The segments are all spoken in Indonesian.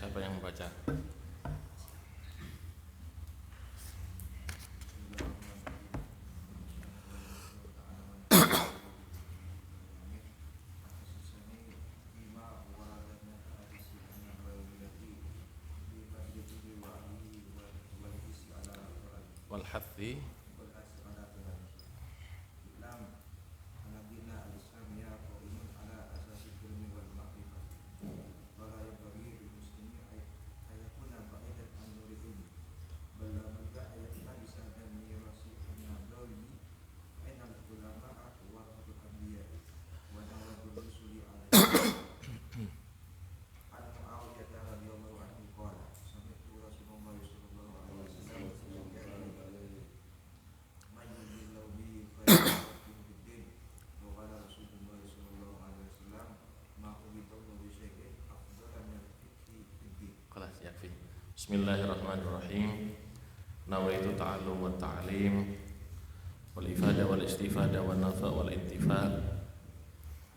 Siapa yang membaca? Wal hathi Bismillahirrahmanirrahim. Nawaitu ta'allum wa ta'lim wal ifada wal istifada wal nafa wal intifa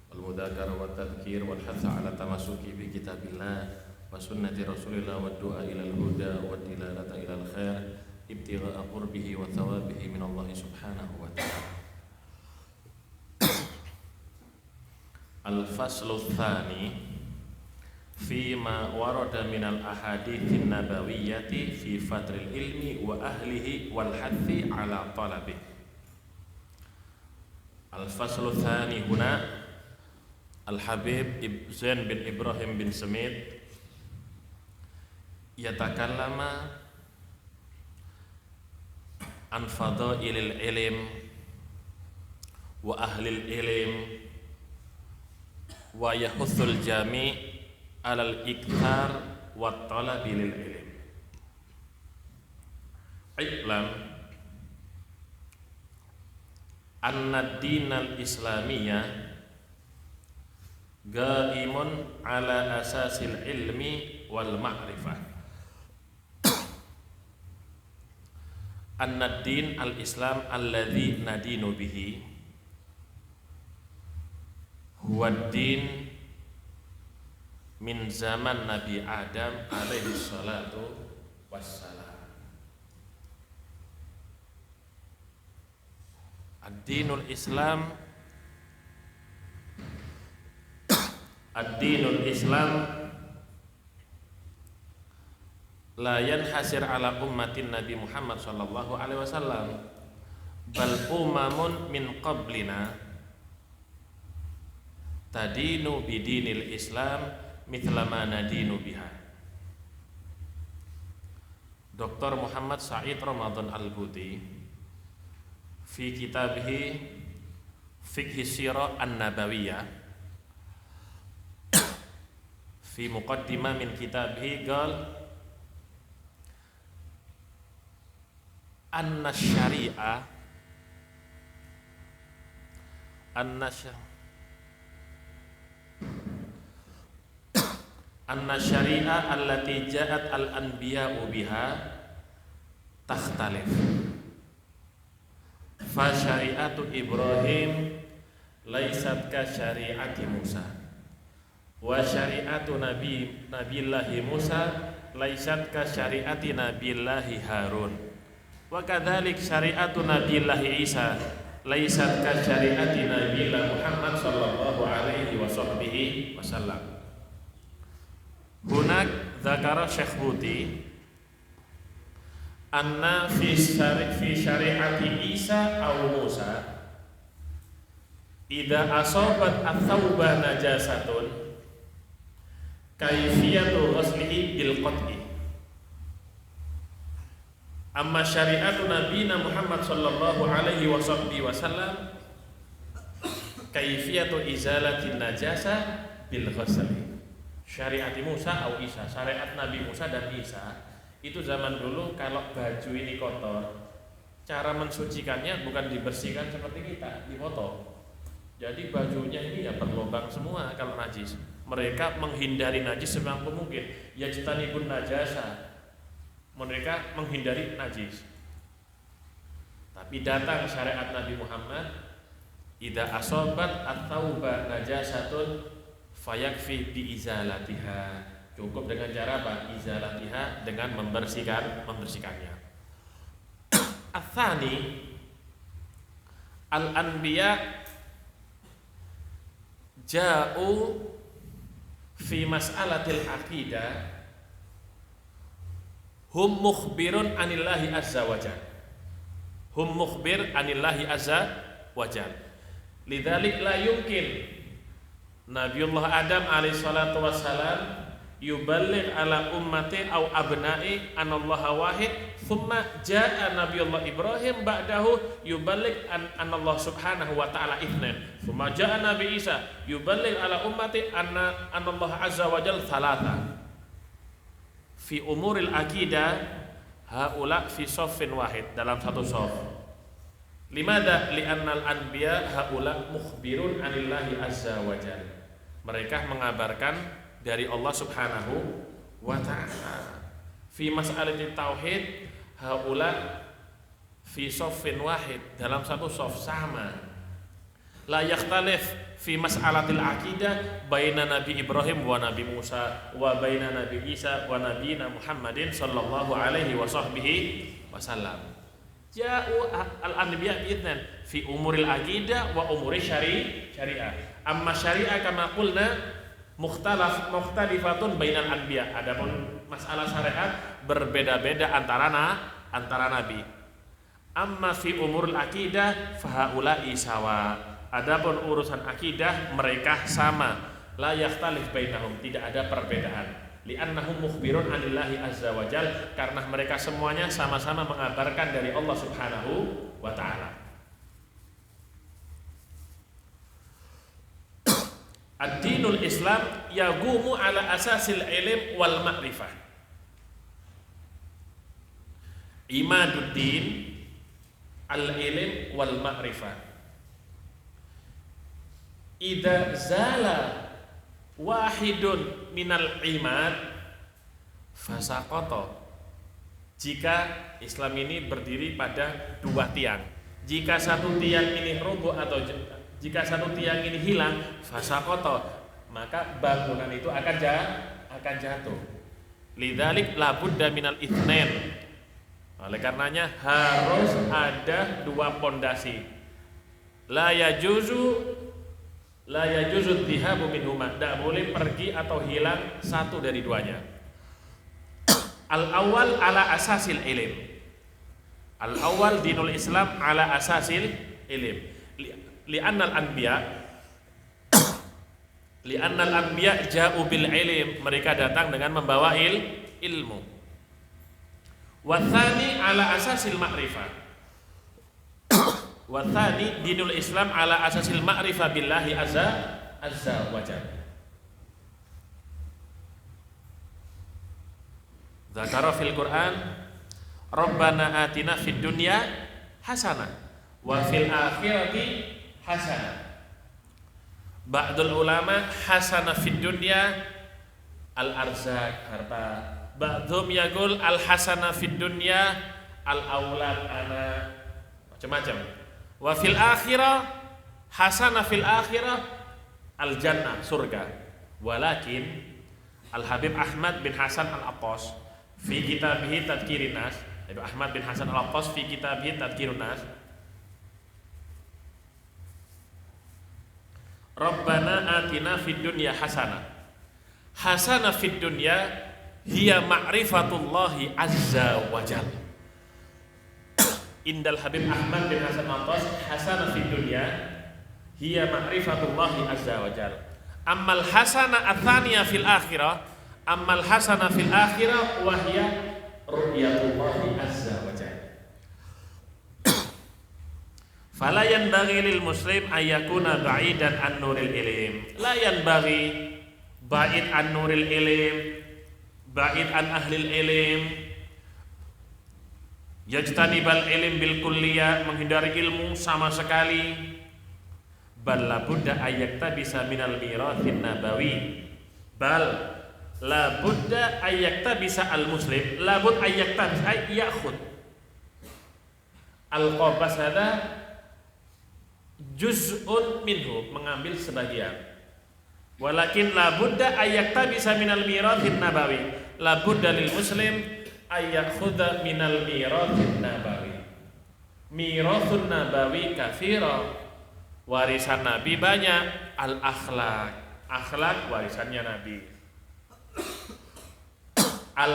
wal mudakara wa tadhkir wal hatha ala tamasuki bi kitabillah wa sunnati rasulillah wa du'a ila al-huda wa dilalata ila al-khair ibtigha'a qurbihi wa thawabihi min Allah subhanahu wa ta'ala. Al-faslu tsani Fima warada minal ahadithin nabawiyyati fi fadril ilmi wa ahlihi wal hathi ala talabih. Al-faslu tsani huna Al-Habib Zain bin Ibrahim bin Samit yatakallama an fadailil ilm wa ahlil ilm wa yahuthul jami' alal ikthar wa talabi lil ilm. I'lam anna ad-dinal islamiyya qaimun ala asasil ilmi wal ma'rifah. Anna ad-din al-islam alladhi nadinu bihi huwa ad-din min zaman Nabi Adam alaihi salatu wassalam. Ad-dinul Islam la yanhasir ala ummatin Nabi Muhammad sallallahu alaihi wasallam bal umamun min qablina tadinu bidinil Islam mithla ma nadinu biha. Dr. Muhammad Said Ramadan Al-Buti fi kitabih Fiqh Sirah An-Nabawiyah fi muqaddimah min kitabih qal anna syari'ah anna syari'ah allati ja'at al-anbiya'u biha takhtalif. Fa syari'atu Ibrahim laysat ka syari'ati Musa wa syari'atu Nabillahi Musa laysat ka syari'ati Nabillahi Harun wa kadzalik syari'atu Nabillahi Isa laysat ka syari'ati Nabillahi Muhammad sallallahu alaihi wasallam. Hunak dzakara Syekh Buti anna fi syari'ati Isa aw Musa idza asabat ats-tsauba najasatun kaifiyatu ghuslihi bil qat'i. Amma syari'atu nabiyina Muhammad sallallahu alaihi wasallam kaifiyatu izalati najasa bil ghusli. Syariat Musa atau Isa, syariat Nabi Musa dan Isa itu zaman dulu kalau baju ini kotor, cara mensucikannya bukan dibersihkan seperti kita, dipotong. Jadi bajunya ini ya berlubang semua kalau najis. Mereka menghindari najis semampu mungkin. Yajtanibun najasa. Mereka menghindari najis. Tapi datang syariat Nabi Muhammad, idza asabat at-tauba najasatun fayakfi bi izalatiha Cukup dengan cara apa? Izalatiha, dengan membersihkannya. Ats-tsani, al-anbiya ja'u fi mas'alatil aqidah hum mukhbirun anillahi azza wajal. Hum mukhbir anillahi azza wajal. Lidzalik la yumkin Nabiullah Adam alaihi salatu wassalam yuballigh ala ummati au abna'i anallaha wahid, thumma jaa Nabiullah Ibrahim ba'dahu yuballigh anallah subhanahu wa ta'ala itsnain, thumma jaa Nabi Isa yuballigh ala ummati anallah azza wa jalla thalatha. Fi umuril aqidah haula fi shaffin wahid, dalam satu shaf. Limada li'annal anbiya haula mukhbirun anillahi azza wa jalla. Mereka mengabarkan dari Allah Subhanahu wa ta'ala. Fi mas'alati tauhid haula fi shaffin wahid, dalam satu shaf sama. La yakhtalif fi mas'alatil aqidah baina Nabi Ibrahim wa Nabi Musa wa baina Nabi Isa wa nabiyina Muhammadin sallallahu alaihi wa sahbihi wasallam. Ja'u al-anbiya bi'idnan fi umuril aqidah wa umuri syariah. Amma syariah kama qulna mukhtalifatun bainal anbiya. Adapun masalah syariat berbeda-beda antara nabi. Amma fi umurul aqidah fahaula'i sawa. Adapun urusan akidah mereka sama. La yakhtalif bainahum, tidak ada perbedaan. Li'annahum mukhbirun anillahi azza wajal, karena mereka semuanya sama-sama mengabarkan dari Allah Subhanahu wa ta'ala. Ad-dinul Islam yagumu ala asasil ilm wal ma'rifah. Imaduddin al-ilm wal ma'rifah. Idza zala wahidun minal imad fasaqata. Jika Islam ini berdiri pada dua tiang, jika satu tiang ini roboh atau jika satu tiang ini hilang, fasaqata, maka bangunan itu akan jatuh. Lidzalik labudda minal itsnain. Oleh karenanya harus ada dua pondasi. La yajuzu dhihabu minhuma, tidak boleh pergi atau hilang satu dari duanya. Al-awwal ala asasil ilm. Al-awwal dinul Islam ala asasil ilm. Li'annal anbiya ja'u bil ilm, mereka datang dengan membawa ilmu. Wa tsani ala asasil ma'rifah. Wa tsani dinul Islam ala asasil ma'rifah billahi azza wa jalla. Dzakara fil Qur'an Rabbana atina fid dunya hasanah wa fil akhirati hasanah. Ba'dul ulama hasanah fid dunya al-arzak, harta. Ba'dhum yaqul al-hasanah fid dunya al-aulad, anak, macam-macam. Wa fil akhirah hasanah fil akhirah al-jannah, surga. Walakin Al-Habib Ahmad bin Hasan Al-Attas fi kitabih Tadhkirun Nas, Habib Ahmad bin Hasan Al-Attas fi kitabih Tadhkirun Nas, Rabbana atina fid dunya hasanah. Hasanah fid dunya hiya ma'rifatullahi azza wa jalla. Indal Habib Ahmad bin Hasan Al-Attas hasanah fid dunya hiya ma'rifatullahi azza wa jalla. Ammal hasanah ats-tsaniyah fil akhirah, ammal hasanah fil akhirah wa hiya ru'yatullahi azza wa jalla. Fala yanbaghi lil muslim ayyakuna ba'idan an nuril ilm. La yanbaghi ba'id an nuril ilm, ba'id an ahlil ilm. Yajtanibal ilm bil kulliyah, menghindari ilmu sama sekali. Bal la budda ayyaktabisa minal mirathin nabawi. Bal la budda ayyaktabisa al muslim, la bud ayyaktabisa ay ya'khud al qabas hada juz'un minhu, mengambil sebagian. Walakin la budda ayyaktabisa minal mirathin nabawi. La budda lil muslim ayyakhudha minal mirathin nabawi. Mirathun nabawi katsira. Warisan Nabi banyak. Al akhlak warisannya Nabi. Al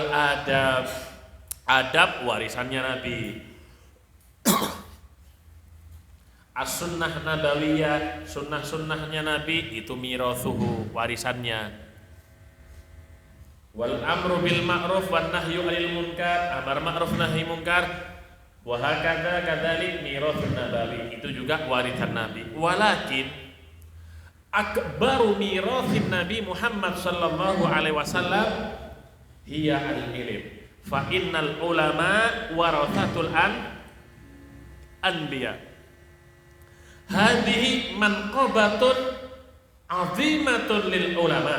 adab warisannya Nabi. As-sunnah nabawiyah, sunnah-sunnahnya Nabi itu mirathuhu, warisannya. Wal amru bil ma'ruf wan nahyu 'anil munkar, amar ma'ruf nahi munkar, wa hakadha kadzalik mirathun nabawi, itu juga warisan Nabi. Walakin akbaru mirathin Nabi Muhammad sallallahu alaihi wasallam hiya al-ilm. Fa innal ulama warathatul anbiya. Hadhihi manqabatun 'azimatun lil ulama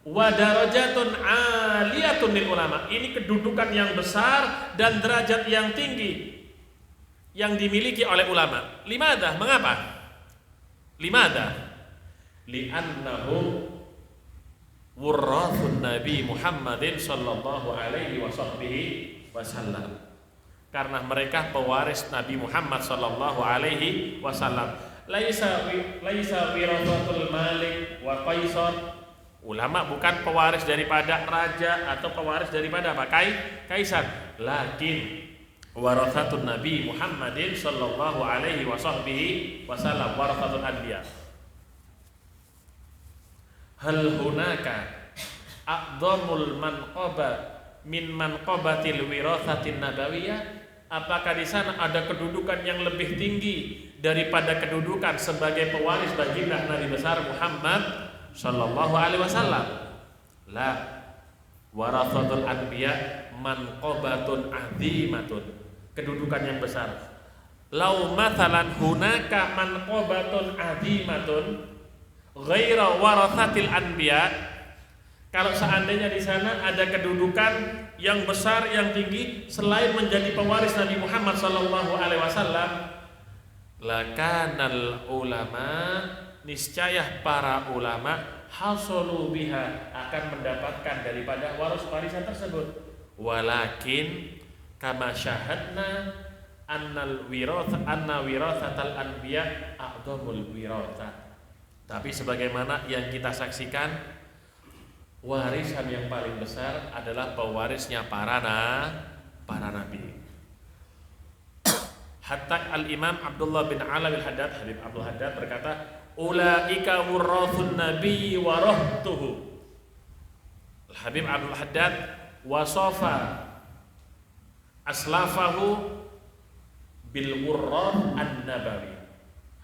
wa darajatun 'aliyatun lil ulama. Ini kedudukan yang besar dan derajat yang tinggi yang dimiliki oleh ulama. Limadha? Mengapa? Limadha? Li'annahum wurrathun Nabi Muhammadin sallallahu alaihi wasallam. Karena mereka pewaris Nabi Muhammad sallallahu alaihi wasallam. Laisa wirathatul malik wa qaisar. Ulama bukan pewaris daripada raja atau pewaris daripada apa? Kaisar. Lakin warathatun Nabi Muhammadin sallallahu alaihi wasallam warathatul anbiya. Hal hunaka a'dhamul manqaba min manqabatil wirathatin nabawiyah? Apakah di sana ada kedudukan yang lebih tinggi daripada kedudukan sebagai pewaris baginda Nabi besar Muhammad sallallahu alaihi wasallam? La, warathatul anbiya manqabatun azimatun, kedudukan yang besar. Lau mathalan hunaka manqabatun azimatun ghaira warathatil anbiya, kalau seandainya di sana ada kedudukan yang besar, yang tinggi selain menjadi pewaris Nabi Muhammad sallallahu alaihi wasallam, lakanal ulama, niscaya para ulama hasulu biha, akan mendapatkan daripada warisan tersebut. Walakin kama syahadna anna wirathatal anbiya a'dhamul wiratha. Tapi sebagaimana yang kita saksikan, warisan yang paling besar adalah pewarisnya para nabi. Hatta al-Imam Abdullah bin Alawi al-Haddad, Habib Abdul Haddad berkata, ulaika wurrathun nabi wa rahtuhu. Habib Abdul Haddad wasafa aslafahu bil wurrath an-nabawi.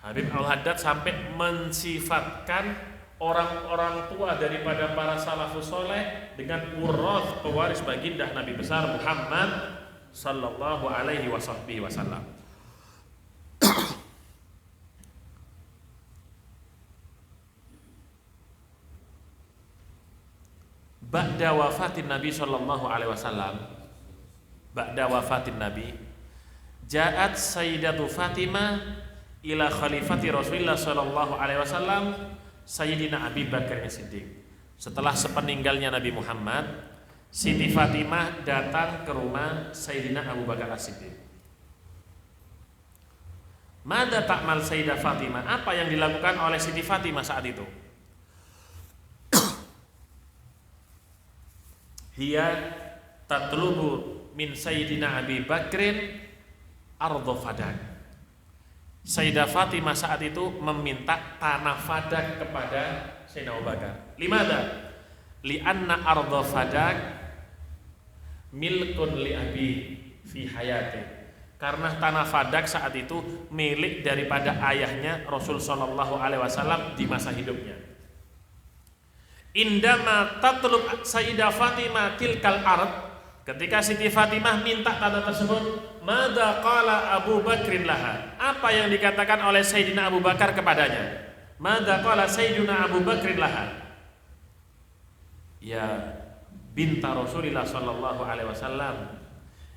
Habib Abdul Haddad sampai mensifatkan orang-orang tua daripada para salafus soleh dengan wurrath, pewaris baginda Nabi besar Muhammad sallallahu alaihi wasallam. Ba'da wafatin Nabi sallallahu alaihi wasallam, ba'da wafatin Nabi, ja'at Sayyidatu Fatimah ila khalifati Rasulullah sallallahu alaihi wasallam Sayyidina Abi Bakar As-Siddiq. Setelah sepeninggalnya Nabi Muhammad, Siti Fatimah datang ke rumah Sayyidina Abu Bakar As-Siddiq. Mada ta'mal Sayyidah Fatimah? Apa yang dilakukan oleh Siti Fatimah saat itu? Hiya tatlubu min Sayyidina Abi Bakrin ardha fadak. Sayyidah Fatimah saat itu meminta tanah fadak kepada Sayyidina Abu Bakar. Limada? Li'anna ardha fadak milkun li abi fi hayati. Karena tanah fadak saat itu milik daripada ayahnya Rasul sallallahu alaihi wasallam di masa hidupnya. Indama tatlub Sayyidah Fatimah tilkal ard, ketika Siti Fatimah minta tanah tersebut, mada qala Abu Bakrin laha? Apa yang dikatakan oleh Sayyidina Abu Bakar kepadanya? Mada qala Sayyidina Abu Bakrin laha? Ya binta Rasulillah sallallahu alaihi wasallam,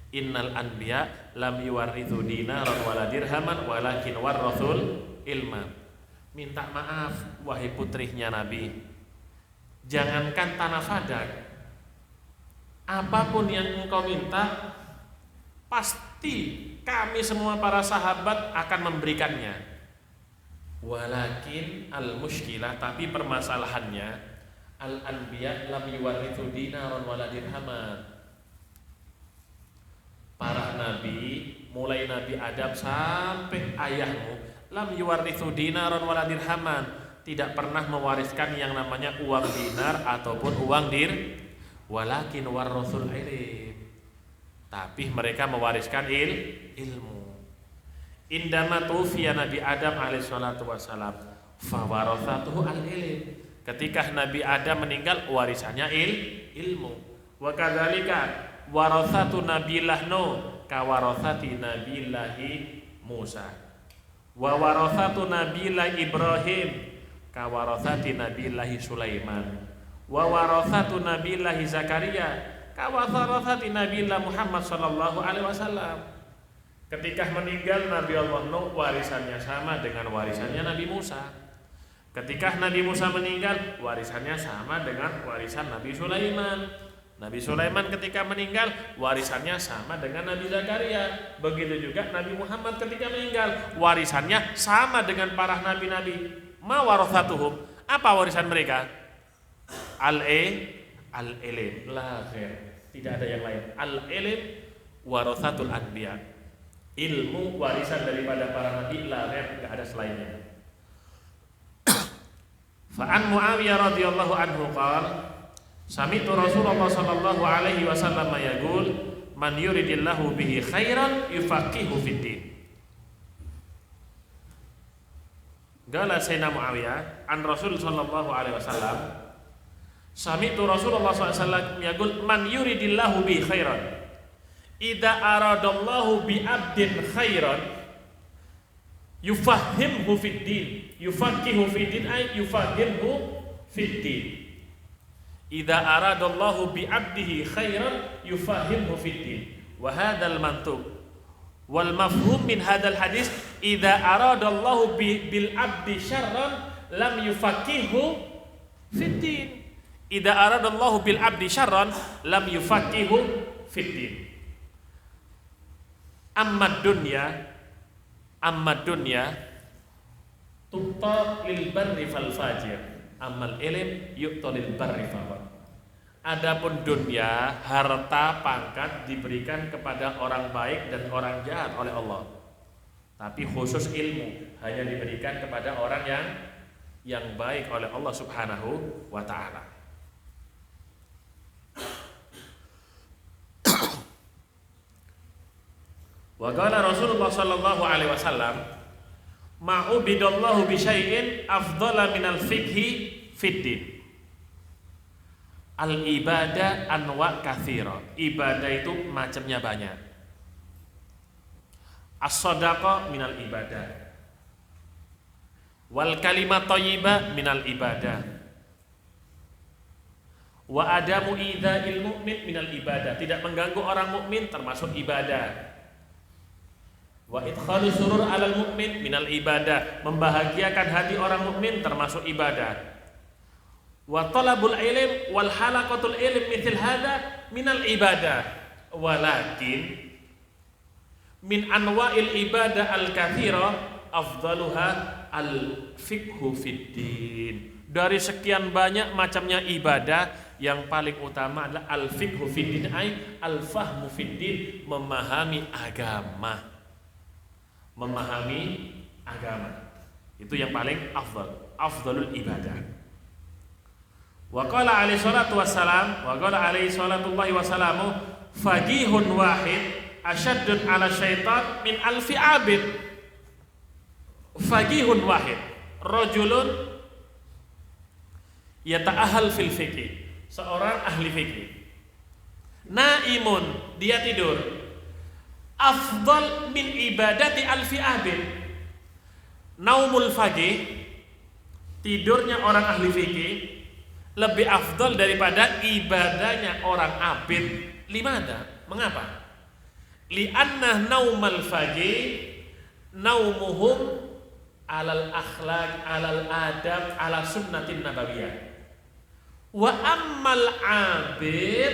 innal anbiya lam yuwarithu dinaran wala dirhaman walakin warrathul ilman. Minta maaf wahai putrinya Nabi, jangankan tanah Fadak, apapun yang engkau minta, pasti kami semua para sahabat akan memberikannya. Walakin al-mushkilah, tapi permasalahannya, al-anbiya lam yuwarithu dinaron wala dirhaman. Para nabi, mulai Nabi Adam sampai ayahmu, lam yuwarithu dinaron wala dirhaman, tidak pernah mewariskan yang namanya uang dinar ataupun uang walakin warathul ilm, tapi mereka mewariskan ilmu. Indama tufiya Nabi Adam alaihi salatu wassalam, fawarathatuhu al-ilm. Ketika Nabi Adam meninggal, warisannya ilmu. Wa kadzalika warathatu nabilah Nuh kawarathati nabilahi Musa. Wa warathatu nabilah Ibrahim kawarathati nabilahi Sulaiman. Wa warathatu nabilahi Zakaria kawarathati nabilah Muhammad sallallahu alaihi wasallam. Ketika meninggal Nabi Allah Nuh, warisannya sama dengan warisannya Nabi Musa. Ketika Nabi Musa meninggal, warisannya sama dengan warisan Nabi Sulaiman. Nabi Sulaiman ketika meninggal, warisannya sama dengan Nabi Zakaria. Begitu juga Nabi Muhammad ketika meninggal, warisannya sama dengan para nabi-nabi. Ma warathatuhum, apa warisan mereka? Al-ilm, la ghair. Tidak ada yang lain. Al-ilm warathatul anbiya. Ilmu warisan daripada para nabi, la ghair, enggak ada selainnya. Fa'an Muawiyah radhiyallahu anhu qala sami'tu Rasulullah sallallahu alaihi wasallam yaqul man yuridillahu bihi khairan yufaqihu fid din. Qala Sayyidina Muawiyah an Rasul sallallahu alaihi wasallam sami'tu Rasulullah sallallahu alaihi wasallam yaqul man yuridillahu bihi khairan idza aradallahu bi 'abdin khairan yufahhimhu fid din. Yufaqihu fid din ay yufahhimhu fid din. Idza aradallahu bi 'abdihi khairan yufahhimhu fid din. Wa hadzal mantuq wal mafhum min hadzal hadis idza aradallahu bil 'abdi syarran lam yufaqihu fid din. Idza aradallahu bil 'abdi syarran lam yufaqihu fid din. Amma dunya tu'ta lil barri fal fajir, amal ilm yu'ta lil barri fal. Adapun dunia, harta, pangkat diberikan kepada orang baik dan orang jahat oleh Allah. Tapi khusus ilmu hanya diberikan kepada orang yang baik oleh Allah Subhanahu wa taala. Wa qala Rasulullah sallallahu alaihi wasallam ma'ubidallahu bi syai'in afdhala minal fiqhi fid din. Al ibadah anwa katsira. Ibadah itu macamnya banyak. As-shadaqah minal ibadah. Wal kalimat thayyibah minal ibadah. Wa adamu idza'il mu'min minal ibadah. Tidak mengganggu orang mukmin termasuk ibadah. Wa idkhalu surur 'alal mu'min minal ibadah, membahagiakan hati orang mukmin termasuk ibadah. Wa talabul ilm wal halaqatul ilm mithil hadza minal ibadah. Walakin min anwa'il ibadah al-katsira afdaluha al-fiqhu fid din. Dari sekian banyak macamnya ibadah, yang paling utama adalah al-fiqhu fid din, ay al-fahmu fid din, memahami agama. Memahami agama itu yang paling afdalul ibadah. Wa qala alaihi salatu wassalam, wa qala alaihi salatullahi wassalamu faqihun wahid asyaddun ala syaitan min alfi abid. Faqihun wahid rajulun yata'ahal fil fiqh, seorang ahli fikih. Naimun, dia tidur, afdal min ibadati alfi abid. Naumul faqih, tidurnya orang ahli fikih, lebih afdal daripada ibadahnya orang abid. Limada? Mengapa? Li'anna naumal faqih naumuhum alal akhlaq, alal adab, ala sunnatin nabawiyah. Wa ammal abid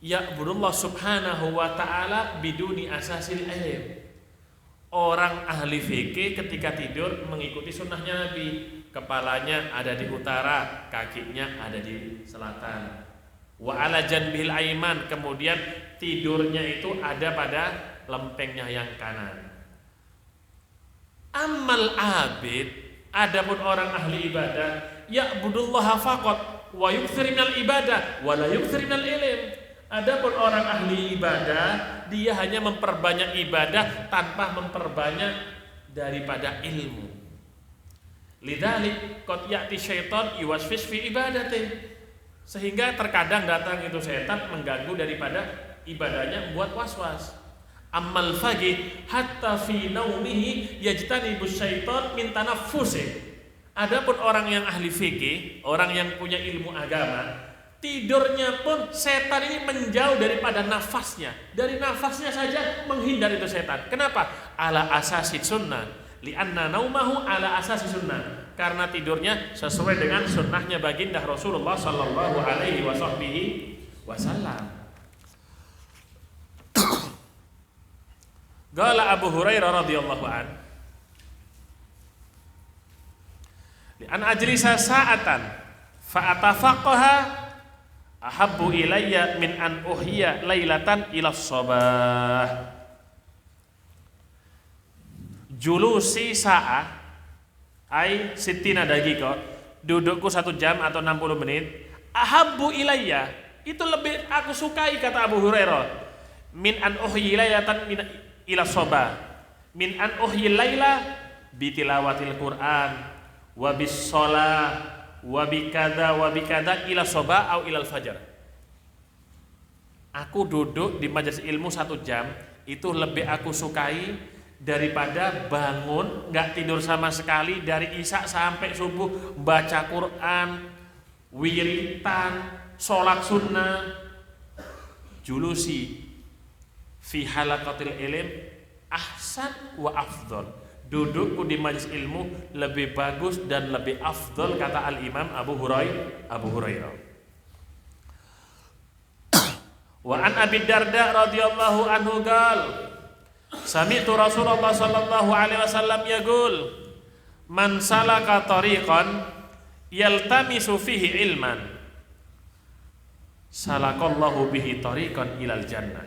ya'budullah subhanahu wa ta'ala biduni asasil ilm. Orang ahli fikih ketika tidur mengikuti sunnahnya Nabi. Kepalanya ada di utara, kakinya ada di selatan. Wa ala janbihil aiman, kemudian tidurnya itu ada pada lempengnya yang kanan. Ammal abid, adapun orang ahli ibadah, ya'budullaha faqat wa yukthir minal ibadah wa la yukthir minal ilm. Adapun orang ahli ibadah, dia hanya memperbanyak ibadah tanpa memperbanyak daripada ilmu. Lidzalik qad ya'ti syaitan yuwaswis fi ibadati. Sehingga terkadang datang itu setan mengganggu daripada ibadahnya, membuat was-was. Ammal faqih hatta fi naumihi yajtanibus syaitan min tanaffusi. Adapun orang yang ahli fikih, orang yang punya ilmu agama, tidurnya pun setan ini menjauh daripada nafasnya. Dari nafasnya saja menghindar itu setan. Kenapa? Ala asasi sunnah. Li'anna naumahu ala asasi sunnah. Karena tidurnya sesuai dengan sunnahnya baginda Rasulullah sallallahu alaihi wasallam. Qala Abu Hurairah radhiyallahu an, an ajlisa sa'atan fa atafaqaha ahabbu ilayya min an uhya lailatan ila sabah. Julusi sa'ah ai sittina daqiqah, dudukku 1 jam atau 60 menit, ahabbu ilayya, itu lebih aku sukai, kata Abu Hurairah, min an uhyi lailatan ila sabah, min an uhyi laila bi tilawatil Quran wa bis shalah wa bi kadza ila sabah au ilal fajar. Aku duduk di majelis ilmu 1 jam itu lebih aku sukai daripada bangun nggak tidur sama sekali dari isya sampai subuh, baca Quran, wiritan, sholat sunnah. Julusi fi halaqatil ilm ahsan wa afdal. Dudukku di majelis ilmu lebih bagus dan lebih afdal, kata Al-Imam Abu Hurairah. Wa an Abi Darda radhiyallahu anhu qala sami'tu Rasulullah sallallahu alaihi wasallam yaqul man salaka tariqan yaltamisu fihi ilman salakallahu bihi tariqan ilal jannah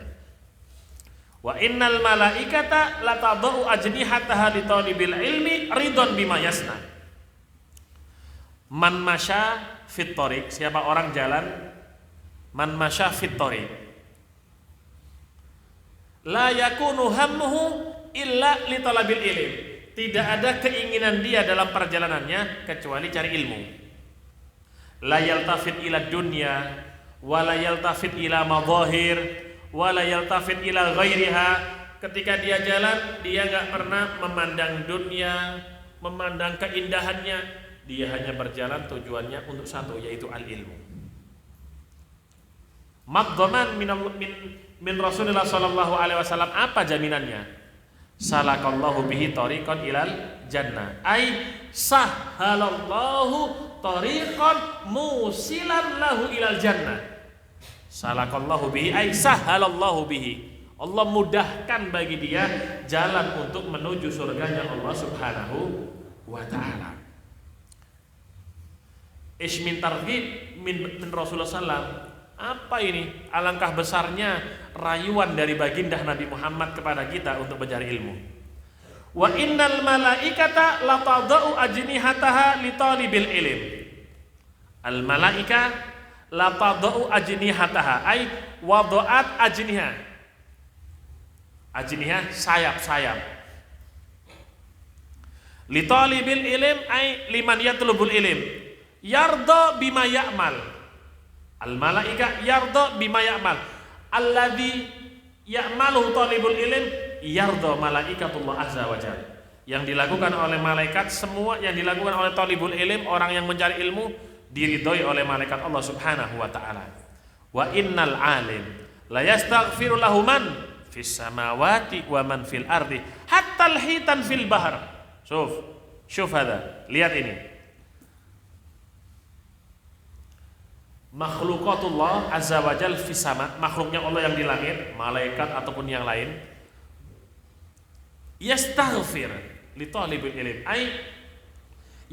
wa innal malaikata latadau ajnihataha li talibil ilmi ridon bima yasna. Man masya fit tariq, siapa orang jalan, man masya fit tariq la yakunu hammuhu illa li talabil ilm. Tidak ada keinginan dia dalam perjalanannya kecuali cari ilmu. La yaltafit ila dunya wa la yaltafit ila madhahir wa la yaltafit ila ghairiha. Ketika dia jalan, dia enggak pernah memandang dunia, memandang keindahannya. Dia hanya berjalan tujuannya untuk satu, yaitu al-ilmu. Maqdaman min Rasulullah sallallahu alaihi wasallam, apa jaminannya? Salakallahu bihi tariqan ilal jannah, ai sahalallahu tariqan musilan lahu ilal jannah. Salakallahu bihi ai sahalallahu bihi, Allah mudahkan bagi dia jalan untuk menuju surganya Allah subhanahu wa ta'ala. Ish min targhib min Rasulullah sallam. Apa ini? Alangkah besarnya rayuan dari baginda Nabi Muhammad kepada kita untuk mencari ilmu. Wa innal malaikata latadau ajnihataha li talibil ilm. Al malaika latadau ajnihataha ay wada'at ajniha. Ajniha sayap-sayap. Li talibil ilm ay liman yatlubul ilm. Yarda bima ya'mal. Al-malaika yarda bima ya'mal. Alladzi ya'maluhu talibul ilm yarda malaikatullah azza wa jalla. Yang dilakukan oleh malaikat, semua yang dilakukan oleh talibul ilm, orang yang mencari ilmu, diridhoi oleh malaikat Allah subhanahu wa ta'ala. Wa innal alim la yastaghfiru lahu man fis samawati wa man fil ardi hatta al-hitan fil bahr. Syuf hada, lihat ini. makhlukatullah azza wajal fis sama, makhluknya Allah yang di langit, malaikat ataupun yang lain, yastaghfir li talibil ilm, ay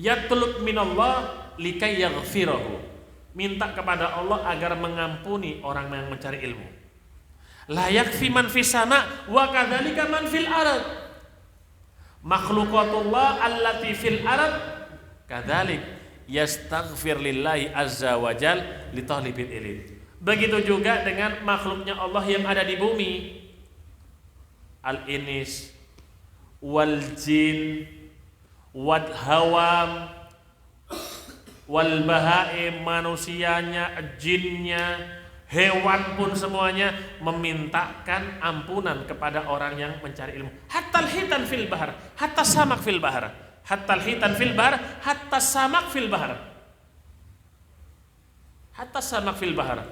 yatlub minallah likai yaghfirahu, minta kepada Allah agar mengampuni orang yang mencari ilmu. La yakfi man fis sama wa kadzalika man fil ard, makhlukatullah allati fil ard kadzalik yastaghfir lillahi azza wajal li talibil ilm. Begitu juga dengan makhluknya Allah yang ada di bumi, al-inis wal jin wal hawam wal bahaim, manusianya, jinnya, hewan pun semuanya memintakan ampunan kepada orang yang mencari ilmu. Hatta hitan fil bahar, hatta samak fil bahar, hatta hitan fil bahar, hatta samak fil bahar, hatta samak fil bahar,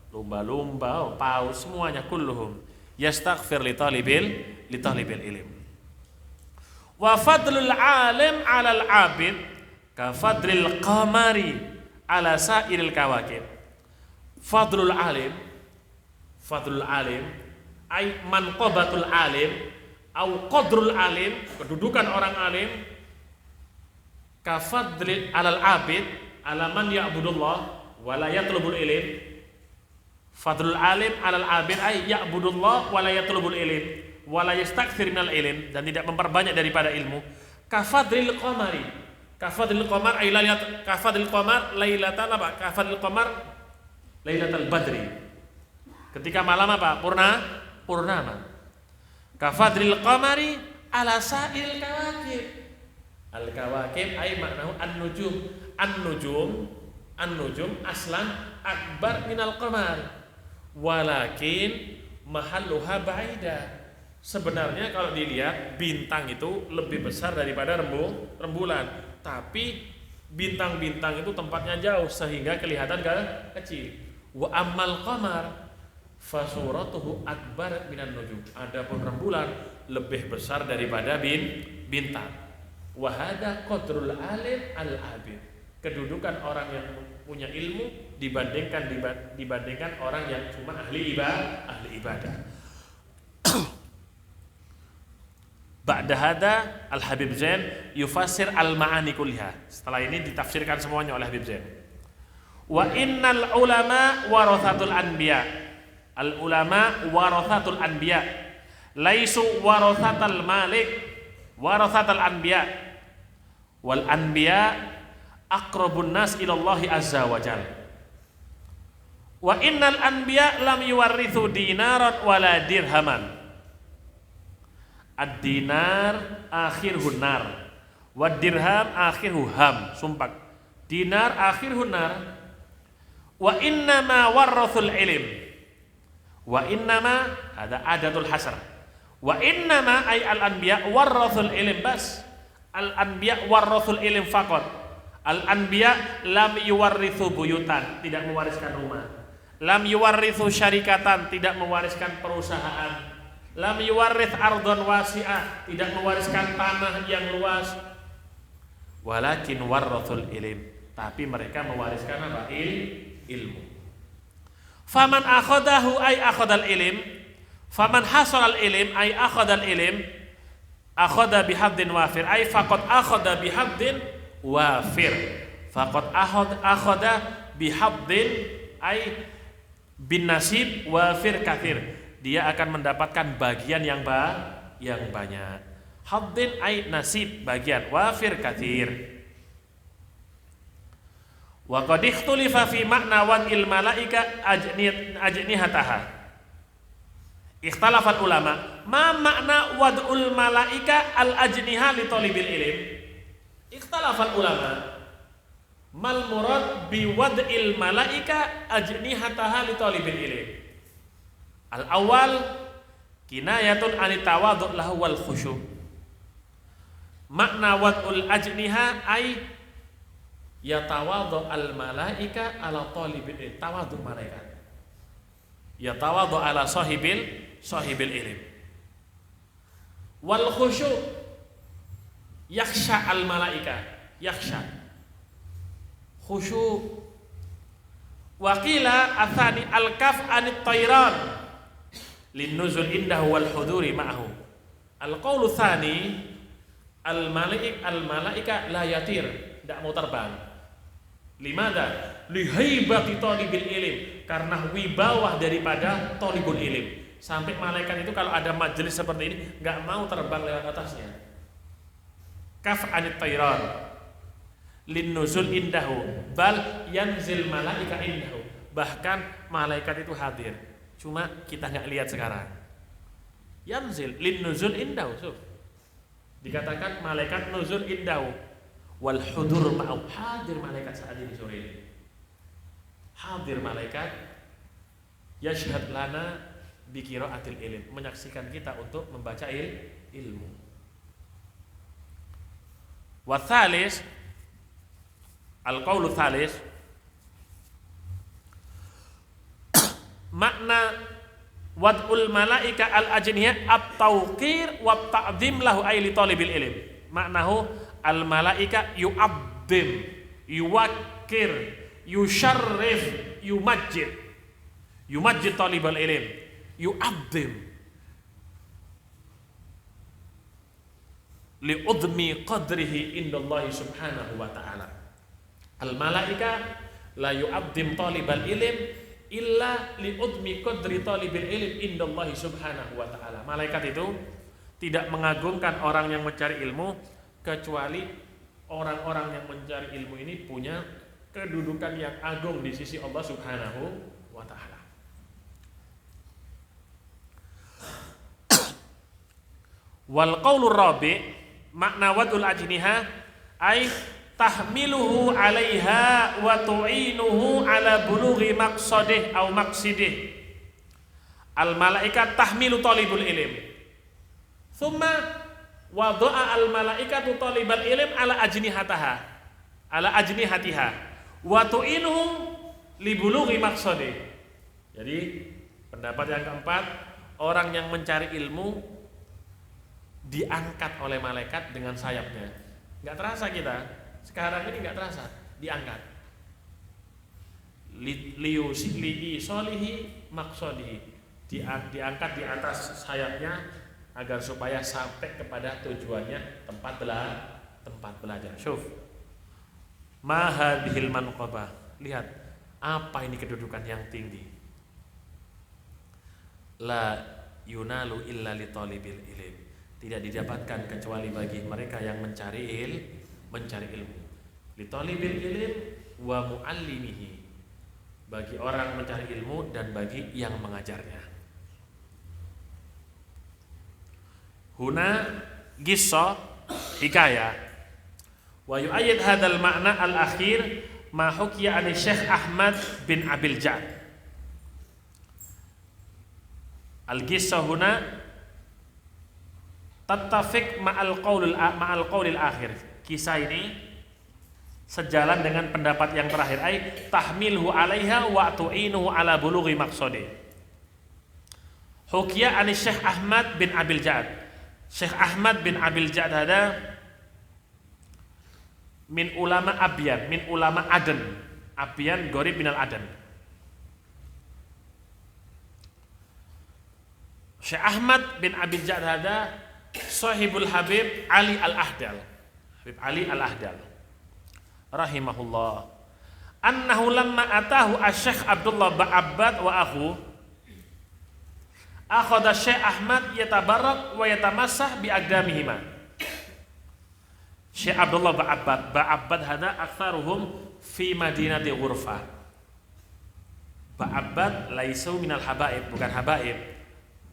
lumba-lumba, paus, semuanya kulluhum yastaghfir li talibil ilm. Wa fadlul alim 'alal 'abid ka fadlil qamari 'ala sa'iril kawakib. Fadlul alim ay manqabatul alim au qadrul alim, kedudukan orang alim, ka fadlil 'alal 'abid, ala man ya'budullah wa la yatlubul ilm. Fadlul alim 'alal 'abid ay ya'budullah wa la yatlubul ilm wa la yastakthir minal ilm, dan tidak memperbanyak daripada ilmu. Ka fadlil qamari, kafadil qamar ay lailat, kafadil qamar lailatan apa? Kafadil qamar lailatul badri. Ketika malam apa? Purnama. Kafadil qamari ala sa'il kawakib. Al kawakib ay maknahu an-nujum. An-nujum aslan akbar minal qamar. Walakin mahalluha ba'ida. Sebenarnya kalau dilihat bintang itu lebih besar daripada rembulan. Tapi bintang-bintang itu tempatnya jauh sehingga kelihatan kecil. Wa ammal qamar fasuratuhu akbar minan nujum. Adapun rembulan lebih besar daripada bintang. Wa hadza qadrul alim al abid. Kedudukan orang yang punya ilmu dibandingkan orang yang cuma ahli ibadah. Ba'da hada Al-Habib Zain yufassir al-ma'ani kulliha. Setelah ini ditafsirkan semuanya oleh Habib Zain. Wa innal ulama warathatul anbiya. Al-ulama warathatul anbiya. Laisu warathatal malik, warathatal anbiya. Wal anbiya aqrabun nas ila Allah azza wa jalla. Wa innal anbiya lam yuwarrithu dinaran wala dirhaman. Ad-dinar akhirun nar, wad dirham akhiruhu ham. Sumpah. Dinar akhirun nar. Wa innama warrathul ilm. Wa innama ada adatul hasr. Wa innama ay al-anbiya warrathul ilm bas. Al-anbiya warrathul ilm faqat. Al-anbiya lam yuwarrithu buyutan, tidak mewariskan rumah. Lam yuwarrithu syarikatan, tidak mewariskan perusahaan. Lam yuwarrith ardon wasi'ah, tidak mewariskan tanah yang luas. Walakin warrathul ilm, tapi mereka mewariskan apa? Ilmu. Faman akhadahu ay akhadal ilm, faman hasal al ilm ay akhadal ilm, akhada bihaddin wafir ay faqad akhada bihaddin wafir. Faqad akhada bihaddin ay bin nasib wafir kathir. Dia akan mendapatkan bagian yang banyak. Haddin ay nasib, bagian, wafir kathir. Wa qad ikhtulifa fi makna wad'il malaika ajnihataha. Ikhtalafal ulama, ma makna wad'ul malaika al ajniha li talibil ilm. Ikhtalafal ulama, mal murad bi wad'il malaika ajnihataha li talibil ilm. Al-awwal kinayatun anit tawadhu lahu wal khusyu'. Makna wad'ul ajniha ay yatawadhu al malaika ala talibil ilm. Tawadhu malaikat. Yatawadhu ala sahibil ilm. Wal khusyu' yakhsha al malaika. Yakhsha. Khusyu' Wakila athani al-kaf anit tayran linnuzul indahu wal huduri ma'ahu. Al-qaulu tsani al-malaika la yatir, tidak mau terbang. Limada? Lihaibati talibil ilim, karena wibawa daripada talibul ilim. Sampai malaikat itu kalau ada majelis seperti ini nggak mau terbang lewat atasnya. Kaf anit tayran linnuzul indahu bal yanzil malaika indahu, bahkan malaikat itu hadir, cuma kita nggak lihat sekarang. Yanzil linnuzul indahu, dikatakan malaikat nuzul indahu wal hudur ma'au, hadir malaikat saat ini sore ini, hadir malaikat yashhad lana bi qiraatil ilm, menyaksikan kita untuk membaca ilmu. Wa tsalis al-qaulu tsalis makna wad'ul malaika al-ajniyah at-tawqir wa ta'dhim lahu ay li talibil ilm. Maknahu al-malaika yu'azzim, yuwakkir, yusharrif, yumajjid talibal ilm, yu'azzim li'udmi qadrihi indallahi subhanahu wa ta'ala. Al-malaika la yu'azzim talibal ilm illa li'udmi qadri talibil ilm indallahi subhanahu wa ta'ala. Malaikat itu tidak mengagungkan orang yang mencari ilmu kecuali orang-orang yang mencari ilmu ini punya kedudukan yang agung di sisi Allah subhanahu wa ta'ala. Wal qaulur rabi' makna wadul ajniha ay tahmiluhu 'alaiha wa tu'inuhu 'ala bulughi maqsadih aw maqsidih. Al malaikat tahmilu talibul ilm. Thumma wada'a al malaikatu talibal ilm 'ala ajnihatiha wa tu'inuhu li bulughi maqsadih. Jadi pendapat yang keempat, orang yang mencari ilmu diangkat oleh malaikat dengan sayapnya. Enggak terasa kita. Sekarang ini enggak terasa, diangkat. Li'isolihi maqsadihi. Diangkat di atas sayapnya agar supaya sampai kepada tujuannya, tempat belajar. Syuf. Ma hadhil manqabah. Lihat, apa ini kedudukan yang tinggi. La yunalu illa li talibil ilm. Tidak didapatkan kecuali bagi mereka yang mencari ilmu. Li talibil ilm wa muallimihi, bagi orang mencari ilmu dan bagi yang mengajarnya. Huna qissa hikayah wa yu'ayyid hadzal ma'na al-akhir ma hukiya an Syekh Ahmad bin Abil Ja'd. Al-qissa huna tattafiq ma'al qaulil akhir. Kisah ini sejalan dengan pendapat yang terakhir, ay tahmilhu 'alaiha wa tu'inuhu 'ala bulughi maqsadi. Hukiya an Syekh Ahmad bin Abil Ja'd. Syekh Ahmad bin Abil Ja'd ada min ulama Abyan, min ulama Aden. Abyan gorib minal Aden. Syekh Ahmad bin Abil Ja'd ada sahibul Habib Ali Al-Ahdal. Habib Ali Al-Ahdal rahimahullah. Annahu lamma atahu Asy-Syaikh Abdullah Ba'abbad wa akhu akhadha Syekh Ahmad yatabarrak wa yatamassah bi aqdamihima. Syekh Abdullah Ba'abbad hada aktsaruhum fi madinati Ghurfah. Ba'abbad laisu minal habaib, bukan habaib.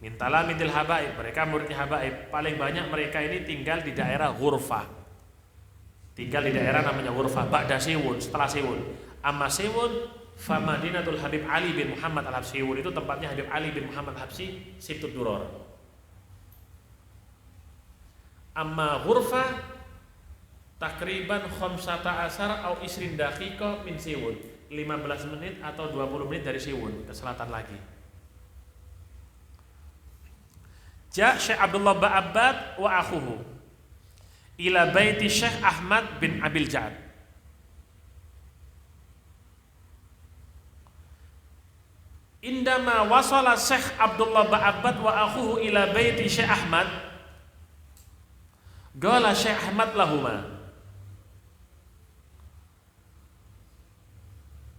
Min talamidil habaib, mereka muridnya habaib. Paling banyak mereka ini tinggal di daerah Ghurfah. Tinggal di daerah namanya Ghurfah, ba'da Siwun, setelah Siwun. Amma Siwun fa Madinatul Habib Ali bin Muhammad Al-Habsyi, itu tempatnya Habib Ali bin Muhammad Al-Habsyi, Situd Duror. Amma Ghurfah takriban 15 atau 20 daqiqah min Siwun, 15 menit atau 20 menit dari Siwun ke selatan lagi. Ja Syekh Abdullah Ba'abbad wa akhuhu ila baiti Syekh Ahmad bin Abil Ja'd. indama wasala Syekh Abdullah Ba'abbad wa akhuhu ila baiti Syekh Ahmad, qala Syekh Ahmad lahuma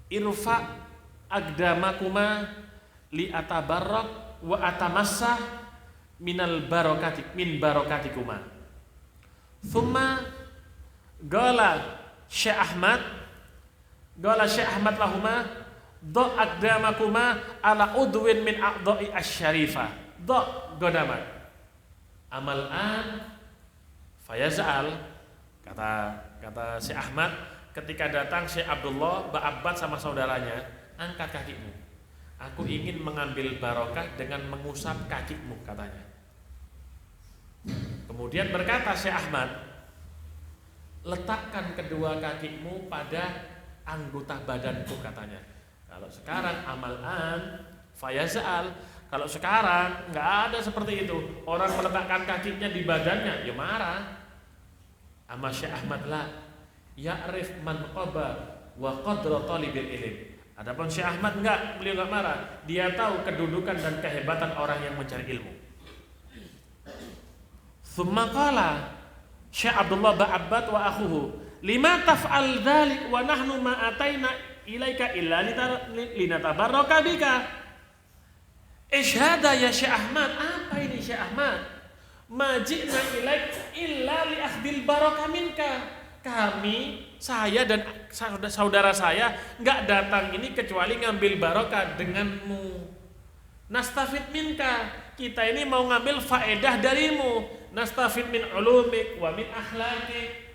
irfa aqdamakuma li atabarrak wa atamassah minal barakati min barakatikuma. Thumma qala Syekh Ahmad lahuma do aqdamakuma ala udwin min a'dha'i asy-syarifah do godamat amal an fayaz'al. Kata Syekh Ahmad ketika datang Syekh Abdullah Ba'abbad sama saudaranya, angkat kakimu, aku ingin mengambil barokah dengan mengusap kakimu, katanya. Kemudian berkata Syekh Ahmad, letakkan kedua kakimu pada anggota badanku, katanya. Kalau sekarang amalan fayazal, kalau sekarang nggak ada seperti itu. Orang meletakkan kakinya di badannya, ya marah. Ama Syekh Ahmad la ya'rif man qaba wa qadra talibil ilm. Adapun Syekh Ahmad enggak, beliau enggak marah. Dia tahu kedudukan dan kehebatan orang yang mencari ilmu. Tsumma qala Syekh Abdullah Ba'abbad wa akhuhu, lima taf'al dzalik wa nahnu ma ataina ilaika illa linatabarraka bika. Ishhada ya Syekh Ahmad, apa ini Syekh Ahmad? Majina ilaik illa li akhdil barakah minka. Kami, saya dan saudara saya enggak datang ini kecuali ngambil barokah denganmu. Nastafid minka, kita ini mau ngambil faedah darimu. Nastafid min ulumik wa min akhlaqik.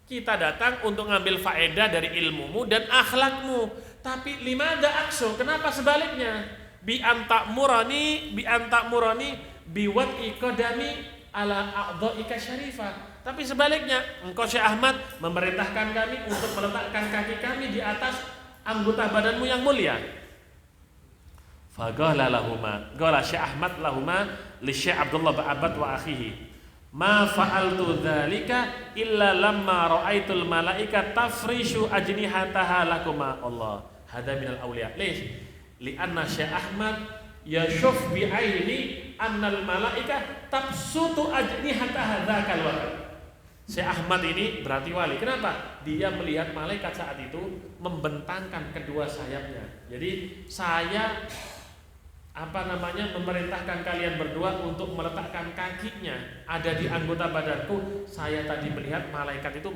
Kita datang untuk ngambil faedah dari ilmumu dan akhlakmu. Tapi limada aksu, kenapa sebaliknya? Bi antak murani biwat'i qadami ala a'dha'ika syarifah. Tapi sebaliknya, engkau Syekh Ahmad memerintahkan kami untuk meletakkan kaki kami di atas anggota badanmu yang mulia. Faqala lahuma, qala Syekh Ahmad lahuma li Syekh Abdullah Ba'abbad wa akhihi, ma fa'altu dzalika illa lamma ra'aitul malaika tafrishu ajnihataha lakuma Allah. Hada minal awliya. Li anna Syekh Ahmad yashuf bi aini annal malaika tabsutu ajnihataha dzakal waqt. Syekh Ahmad ini berarti wali. Kenapa? Dia melihat malaikat saat itu membentangkan kedua sayapnya. Jadi saya memerintahkan kalian berdua untuk meletakkan kakinya ada di anggota badanku. Saya tadi melihat malaikat itu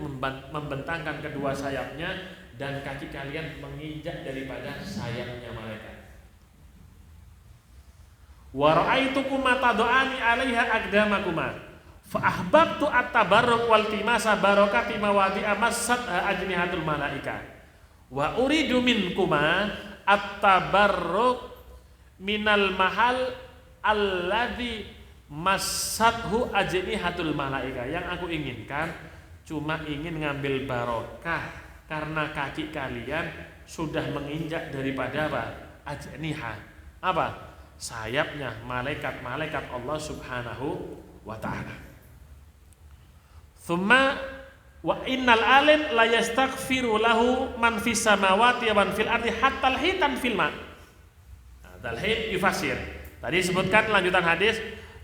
membentangkan kedua sayapnya dan kaki kalian menginjak daripada sayapnya malaikat. Wa ra'aitukuma tad'ani 'alaiha aqdamakuma fa ahbabtu at-tabarruk wal timasa barakati mawadi'a massat ajnihatul malaika wa uridu minkuma at-tabarruk minal mahal alladhi massathu ajnihatul malaika. Yang aku inginkan cuma ingin ngambil barokah karena kaki kalian sudah menginjak daripada apa? Ajniha. Apa? Sayapnya malaikat-malaikat Allah Subhanahu wa ta'ala. Thumma wa innal alim la yastaghfiru lahu man fis samawati wa man fil ardi hatta al-hitan fil ma. Dalhid yufasir. Tadi disebutkan lanjutan hadis,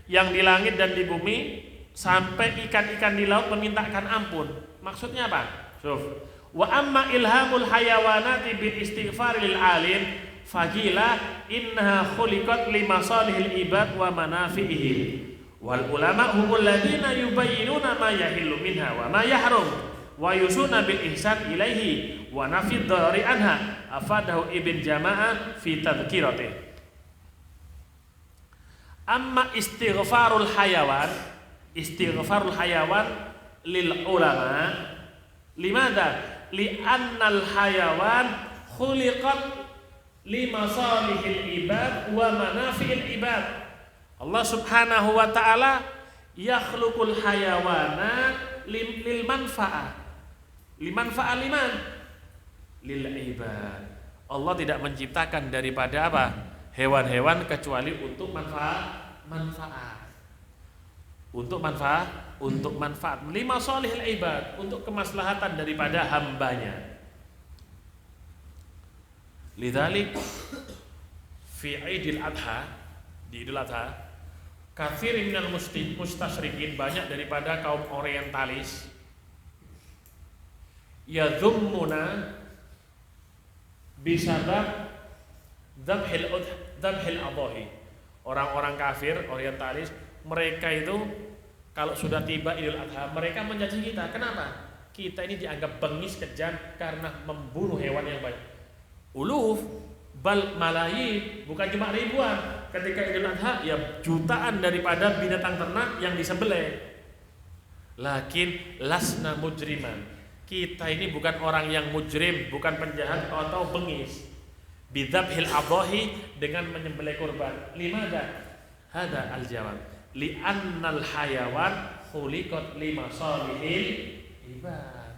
yang di langit dan di bumi sampai ikan-ikan di laut memintakan ampun. Maksudnya apa? Syuf. Wa amma ilhamul hayawanati bil istighfar lil alim fagila innaha khuliqat limasalihil ibad wa manafi'ihim. Wal ulama humul ladzina yubayyinuna ma yahillu minha wa ma yahrum wa yusuna bil ihsan ilaihi wa nafid dharari anha. Afadahu Ibn Jama'ah fi tadhkiratih. Amma istighfarul hayawan lil ulama limada li annal hayawan khuliqat limasalihil ibad wa manafi'il ibad. Allah Subhanahu wa ta'ala yakhluqul hayawana lil manfa'ah. Limanfa'ah liman? Lil ibad. Allah tidak menciptakan daripada apa? Hewan-hewan kecuali untuk manfaat. Untuk manfaat. Lima solihil ibad, untuk kemaslahatan daripada hambanya. Lidzalik fi Idul Adha, di Idul Adha, katsir minal mustasyrikin, banyak daripada kaum orientalis, yadhummuna bisabab dzabhil adhahi. Orang-orang kafir orientalis, mereka itu kalau sudah tiba Idul Adha, mereka mencaci kita. Kenapa? Kita ini dianggap bengis, kejam karena membunuh hewan yang banyak. Uluf, bal malayin, bukan cuma ribuan. Ketika Idul Adha, ya jutaan daripada binatang ternak yang disembelih. Lakin lasna mujriman. Kita ini bukan orang yang mujrim, bukan penjahat atau bengis. Bidzabhil adhahi, dengan menyembelih kurban. Limada? Hada al-jawab. Li'annal hayawan khuliqat limasalihil ibad.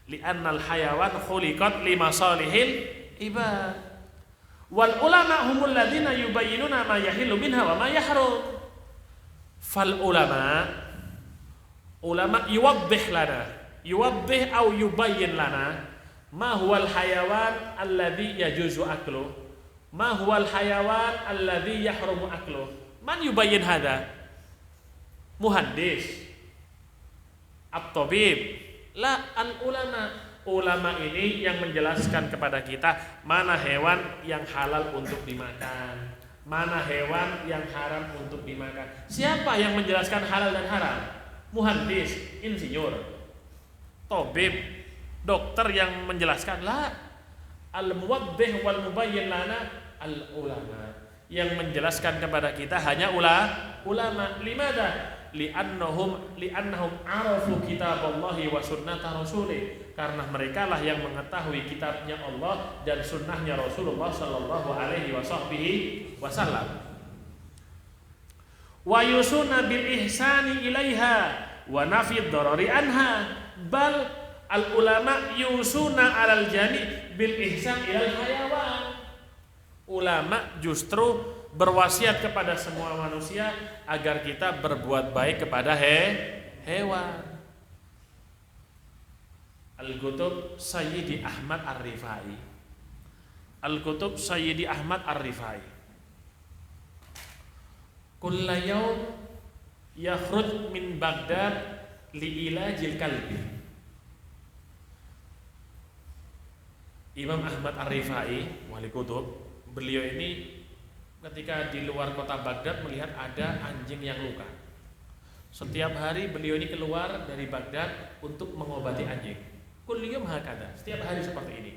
Li'annal hayawan khuliqat limasalihil ibad. Wal ulama humul ladzina yubayyinuna ma yahillu minha wa ma yahrum. Fal ulama yuwaddih lana, yuwaddih au yubayyin lana ma huwal hayawan alladhi yajuzu aklu, ma huwal hayawan alladhi yahrumu aklu. Man yubayyin hadha? Muhaddis, at-tabib, la al-ulama. Ulama ini yang menjelaskan kepada kita mana hewan yang halal untuk dimakan, mana hewan yang haram untuk dimakan. Siapa yang menjelaskan halal dan haram? Muhaddis, insinyur, tabib, dokter yang menjelaskan. La, al-muwaddih wal mubayyin lana al-ulama. Yang menjelaskan kepada kita hanya ulama. Limada? Li'annahum arafu kitaballahi wa sunnata rasulih. Karena mereka lah yang mengetahui kitabnya Allah dan sunnahnya Rasulullah sallallahu alaihi wasallam. Wa yusuna bil ihsani ilaiha wa nafid darari anha. Bal al ulama yusuna alal jani bil ihsan ilal hayawan. Ulama justru berwasiat kepada semua manusia agar kita berbuat baik kepada hewan. Al-Kutub Sayyidi Ahmad Ar-Rifai. Al-Kutub Sayyidi Ahmad Ar-Rifai. Kulla yawm yakhruj min Baghdad li ilajil kalbi. Imam Ahmad Ar-Rifai, wali kutub, beliau ini ketika di luar kota Baghdad melihat ada anjing yang luka. Setiap hari beliau ini keluar dari Baghdad untuk mengobati anjing. Kulliyum hakada, setiap hari seperti ini.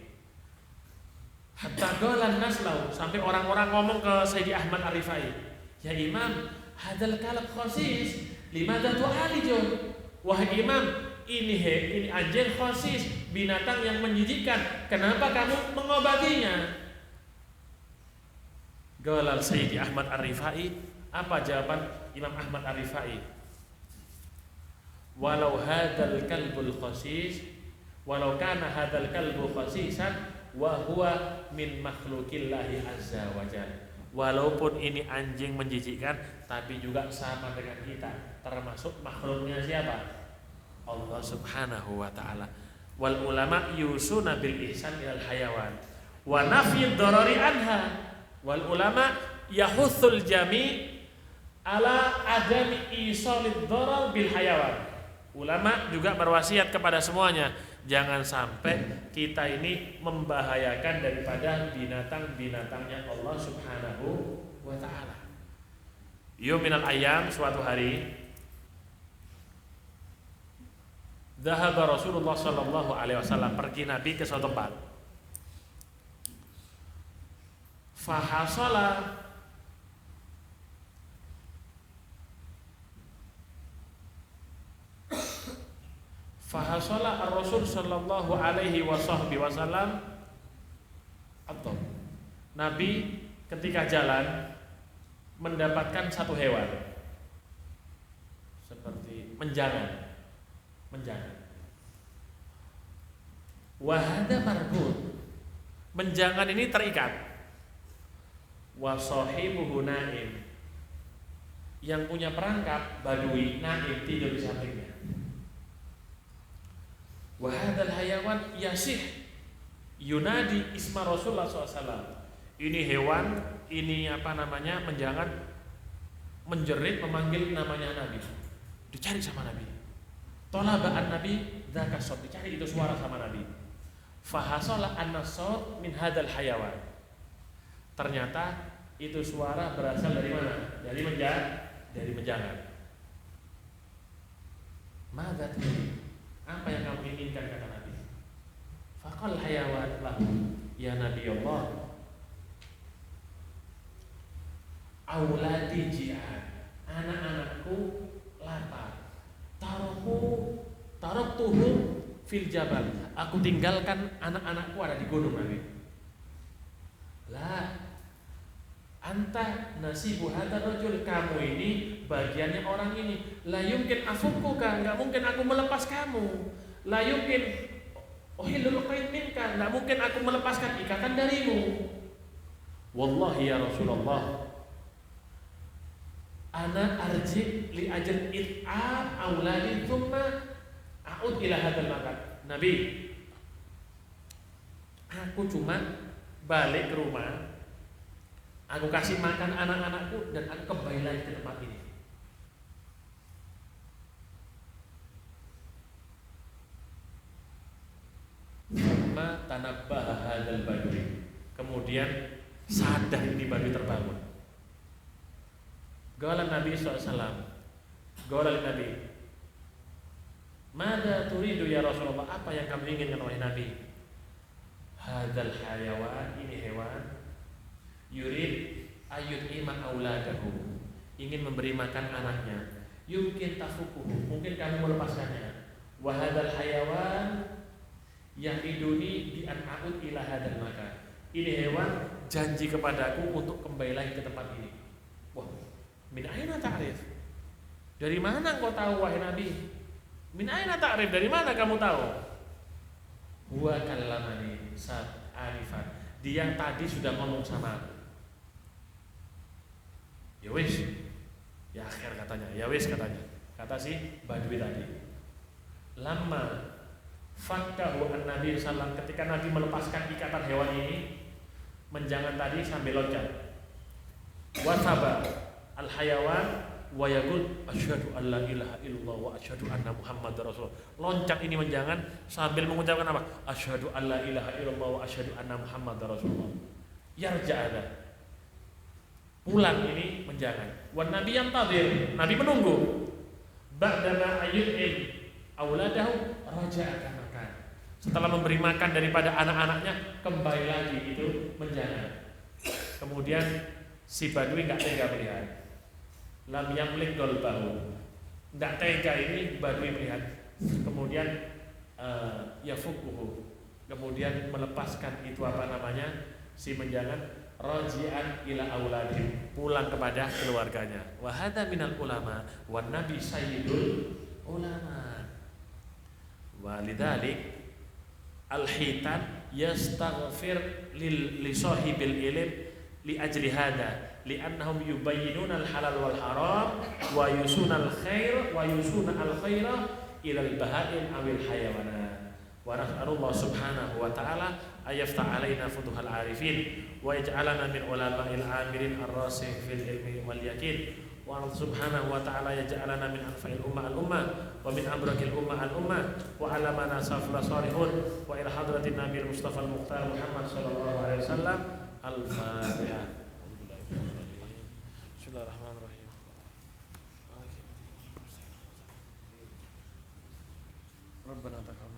Hatta qalan naslau, sampai orang-orang ngomong ke Sayyidi Ahmad Ar-Rifai, "Ya Imam, hadal kalab khasis, limadha tu'alijun?" Wahai Imam, ini anjing khasis, binatang yang menjijikkan. Kenapa kamu mengobatinya? Qalal Sayyidi Ahmad Ar-Rifai, apa jawaban Imam Ahmad Ar-Rifai? Walau hadal kalbul khasis, walau kana hadal kalbu khasisan wa huwa min makhluqillahi azza wa jalla. Walaupun ini anjing menjijikkan, tapi juga sama dengan kita, termasuk makhluknya siapa? Allah Subhanahu wa taala. Wal ulama yusuna bil ihsan ilal hayawan wa nafyi dharari anha. Wal ulama yahuthul jami' ala adami isalid dharar bil hayawan. Ulama juga berwasiat kepada semuanya, jangan sampai kita ini membahayakan daripada binatang-binatangnya Allah Subhanahu wa ta'ala. Yuminal ayam, suatu hari dhahaba Rasulullah sallallahu alaihi wasallam, pergi Nabi ke suatu tempat. Fahasala ar-Rasul sallallahu alaihi wasallam atau Nabi ketika jalan mendapatkan satu hewan seperti menjangan. Wahada marbut, menjangan ini terikat. Wa sahibuhu naim, yang punya perangkap badui naim tidur di sampingnya. Wa hadzal hayawan yasih yunadi isma Rasulullah SAW. Ini hewan, ini apa namanya, menjangan, menjerit, memanggil namanya Nabi. Dicari sama Nabi. Tolabaan Nabi dzaka sawt, dicari itu suara sama Nabi. Fahasala anna sawt min hadzal hayawan. Ternyata itu suara berasal dari mana? Dari menjangan. Madza turid? Apa yang kamu inginkan, kata Nabi. Faqal hayawan lahu, ya Nabi Allah, auladi ji'an, anak-anakku lapar. Taraktuhum fil jabal, aku tinggalkan anak-anakku ada di gunung, Nabi. Lah, anta nasibu hadzal rajul, kamu ini bagiannya orang ini. La yumkin afukuka, enggak mungkin aku melepas kamu. La yumkin uhillul qaid minka, enggak mungkin aku melepaskan ikatan darimu. Wallahi ya Rasulullah, ana arji li ajal it'am auladi thumma a'ud ila hadzal makan. Nabi, aku cuma balik ke rumah, aku kasih makan anak-anakku, dan aku kembali lagi ke tempat ini. Thumma tanabbaha hadzal badwi, kemudian sadar ini badui terbangun. Qala Nabi SAW, qala Nabi, mada turidu ya Rasulullah, apa yang kamu inginkan wahai Nabi? Hadzal hayawan, ini hewan, yurid ayut iman auladahu, ingin memberi makan anaknya. Yumkin tafukuhu, mungkin kamu melepaskannya. Wa hadzal hayawan yahiduni bi an a'ud ila hadzal makan, ini hewan janji kepadaku untuk kembali lagi ke tempat ini. Wah, min aina ta'rif? Dari mana engkau tahu wahai Nabi? Min aina ta'rif? Dari mana kamu tahu? Huwa kallamani sa'at arifan, dia tadi sudah ngomong sama aku. Ya wis, ya akhir katanya, ya wis katanya, kata si badui tadi. Lama fakkahu an Nabi sallam, ketika Nabi melepaskan ikatan hewan ini, menjangan tadi sambil loncat. Wasaba al hayawan wa yaqul asyhadu an la ilaha illallah wa asyhadu anna muhammadar rasulullah. Loncat ini menjangan sambil mengucapkan apa? Asyhadu an la ilaha illallah wa asyhadu anna muhammadar rasulullah. Yarja'ana, pulang ini menjangan. Wan nabi yantazir, Nabi menunggu. Ba'dama ayyu'il auladahu raja'a makan. Setelah memberi makan daripada anak-anaknya, kembali lagi itu menjangan. Kemudian si badui enggak tega melihat. Lam yamlik qalbahu, enggak tega ini badui melihat. Kemudian yafukuhu, kemudian melepaskan itu apa namanya, si menjangan, raji'an ila auladim, pulang kepada keluarganya. Wa hadza minal ulama wan nabi sayyidul ulama. Walidzalik al-hitan yastaghfir li sahibil ilm li ajli hada li'annahum yubayyinuna al-halal wal haram wa yusuna al-khair wa yusuna al-khaira ila al-bahaim awil hayawanat. Wa nas'alullah subhanahu wa ta'ala ayaftah alaina futuhal arifin wa yaj'alana min ulama'il amirin ar-rasikh fil ilmi wal yakin. Wa subhanahu wa ta'ala yaj'alana min anfa'il ummah al-ummah wa min abrakil ummah al-ummah wa alamana safla salihun wa ila hadratin nabiyil mustafa al-mukhtar Muhammad sallallahu alaihi wasallam. Al-Fatihah. Bismillahirrahmanirrahim. Rabbana taqabbal